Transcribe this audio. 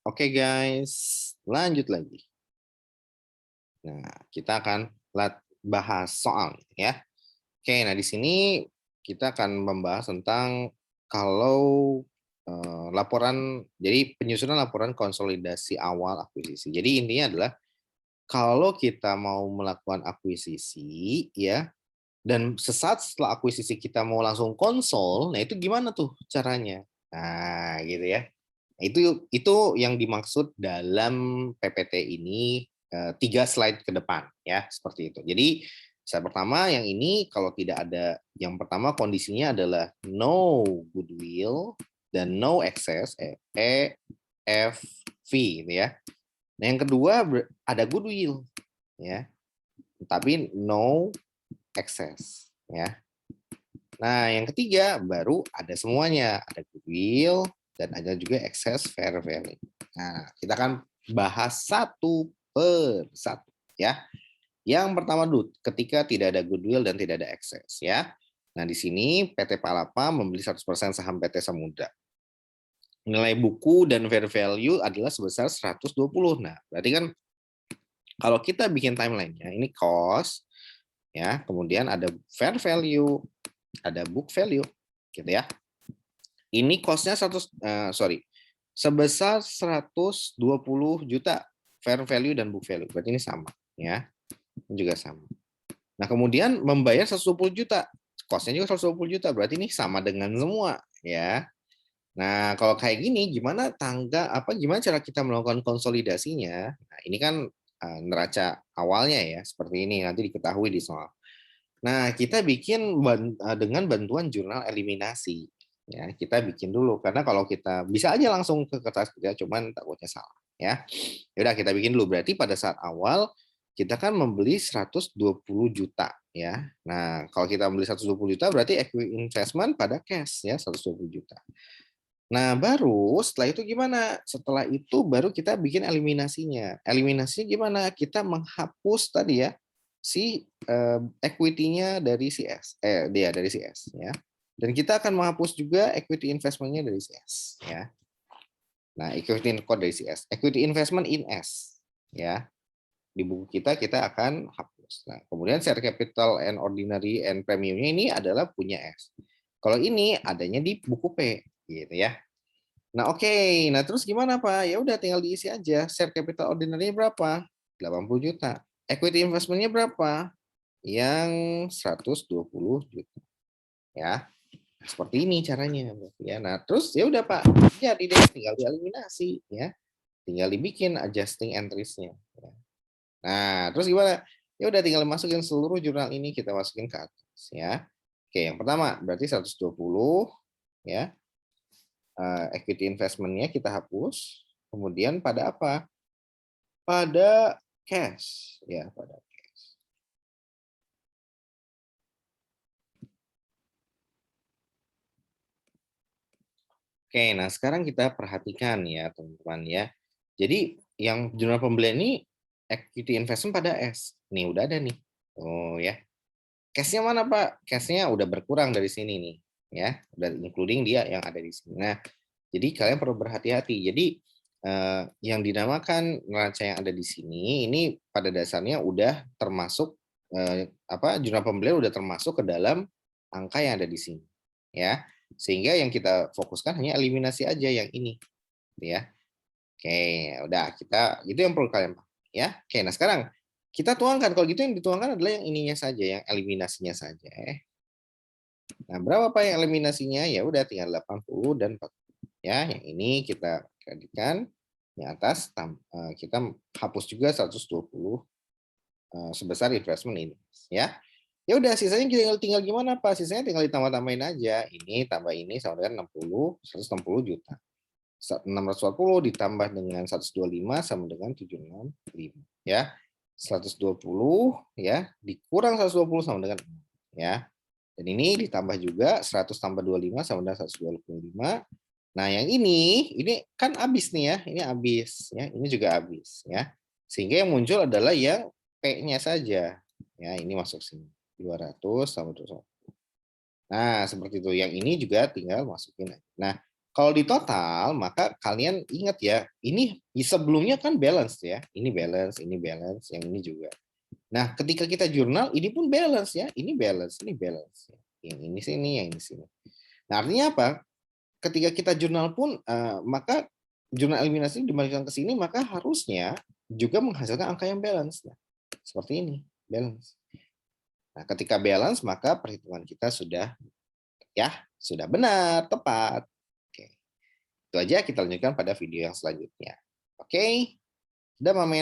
Oke guys, lanjut lagi. Nah, kita akan bahas soal ya. Oke, nah di sini kita akan membahas tentang kalau laporan, jadi penyusunan laporan konsolidasi awal akuisisi. Jadi intinya adalah kalau kita mau melakukan akuisisi ya, dan sesaat setelah akuisisi kita mau langsung konsol, nah itu gimana tuh caranya? Nah, gitu ya. Itu yang dimaksud dalam PPT ini 3 slide ke depan ya, seperti itu. Jadi slide pertama yang ini kalau tidak ada, yang pertama kondisinya adalah no goodwill dan no excess EFV gitu ya. Nah, yang kedua ada goodwill ya, tapi no excess ya. Nah, yang ketiga baru ada semuanya, ada goodwill dan ada juga excess fair value. Nah, kita akan bahas satu per satu ya. Yang pertama dulu, ketika tidak ada goodwill dan tidak ada excess ya. Nah, di sini PT Palapa membeli 100% saham PT Samudra. Nilai buku dan fair value adalah sebesar 120. Nah, berarti kan kalau kita bikin timeline-nya, ini cost ya, kemudian ada fair value, ada book value gitu ya. Ini cost-nya sebesar 120 juta fair value dan book value. Berarti ini sama ya. Ini juga sama. Nah, kemudian membayar 120 juta. Cost-nya juga 120 juta. Berarti ini sama dengan semua ya. Nah, kalau kayak gini gimana gimana cara kita melakukan konsolidasinya? Nah, ini kan neraca awalnya ya, seperti ini nanti diketahui di soal. Nah, kita bikin dengan bantuan jurnal eliminasi. Ya, kita bikin dulu karena kalau kita bisa aja langsung ke kertas kerja, cuman takutnya salah. Ya, udah kita bikin dulu. Berarti pada saat awal kita kan membeli 120 juta. Ya, nah kalau kita membeli 120 juta berarti equity investment pada cash ya 120 juta. Nah, baru setelah itu gimana? Setelah itu baru kita bikin eliminasinya. Eliminasinya gimana? Kita menghapus tadi ya si equity-nya dari CS. Dia dari CS ya. Dan kita akan menghapus juga equity investment-nya dari CS ya. Nah, equity code dari CS. Equity investment in S ya. Di buku kita akan hapus. Nah, kemudian share capital and ordinary and premium-nya ini adalah punya S. Kalau ini adanya di buku P gitu ya. Nah, oke. Nah, terus gimana, Pak? Ya udah tinggal diisi aja. Share capital ordinary berapa? 80 juta. Equity investment-nya berapa? Yang 120 juta. Ya. Nah, seperti ini caranya, ya. Nah, terus ya udah, Pak. Jadi deh tinggal dieliminasi, ya. Tinggal dibikin adjusting entries-nya, ya. Nah, terus gimana? Ya udah tinggal masukin seluruh jurnal ini kita masukin ke atas, ya. Oke, yang pertama berarti 120, ya. Equity investment-nya kita hapus, kemudian pada apa? Pada cash, ya pada cash. Oke, nah sekarang kita perhatikan ya teman-teman ya. Jadi yang jurnal pembelian ini equity investment pada S. Nih udah ada nih. Oh ya. Cash-nya mana Pak? Cash-nya udah berkurang dari sini nih, ya. Udah including dia yang ada di sini. Nah, jadi kalian perlu berhati-hati. Jadi yang dinamakan neraca yang ada di sini ini pada dasarnya udah termasuk jurnal pembelian udah termasuk ke dalam angka yang ada di sini, ya. Sehingga yang kita fokuskan hanya eliminasi aja yang ini, ya. Oke, udah kita itu yang perlu kalian paham, ya. Oke, nah sekarang kita tuangkan, kalau gitu yang dituangkan adalah yang ininya saja, yang eliminasinya saja. Nah, berapa Pak yang eliminasinya? Ya udah tinggal 80 dan 40. Ya, yang ini kita kreditkan, yang atas kita hapus juga 120 sebesar investment ini, ya. Ya udah sisanya tinggal gimana Pak? Sisanya tinggal ditambah-tambahin aja. Ini tambah ini sama dengan 160 juta. 640 ditambah dengan 125 sama dengan 765 ya. 120 ya dikurang 120 sama dengan ya. Dan ini ditambah juga 100 tambah 25 sama dengan 125. Nah, yang ini kan habis nih ya. Ini habis ya. Ini juga habis ya. Sehingga yang muncul adalah yang P-nya saja. Ya, ini masuk sini. 200 sama 200. Nah, seperti itu. Yang ini juga tinggal masukin. Nah, Kalau di total, maka kalian ingat ya, ini sebelumnya kan balance ya. Ini balance, yang ini juga. Nah, ketika kita jurnal, ini pun balance ya. Ini balance, ini balance. Yang ini sini, yang ini sini. Nah, artinya apa? Ketika kita jurnal pun, maka jurnal eliminasi dibandingkan ke sini, maka harusnya juga menghasilkan angka yang balance. Nah, seperti ini, balance. Nah, ketika balance, maka perhitungan kita sudah benar, tepat. Oke. Itu aja, kita lanjutkan pada video yang selanjutnya. Oke, sudah Mamen.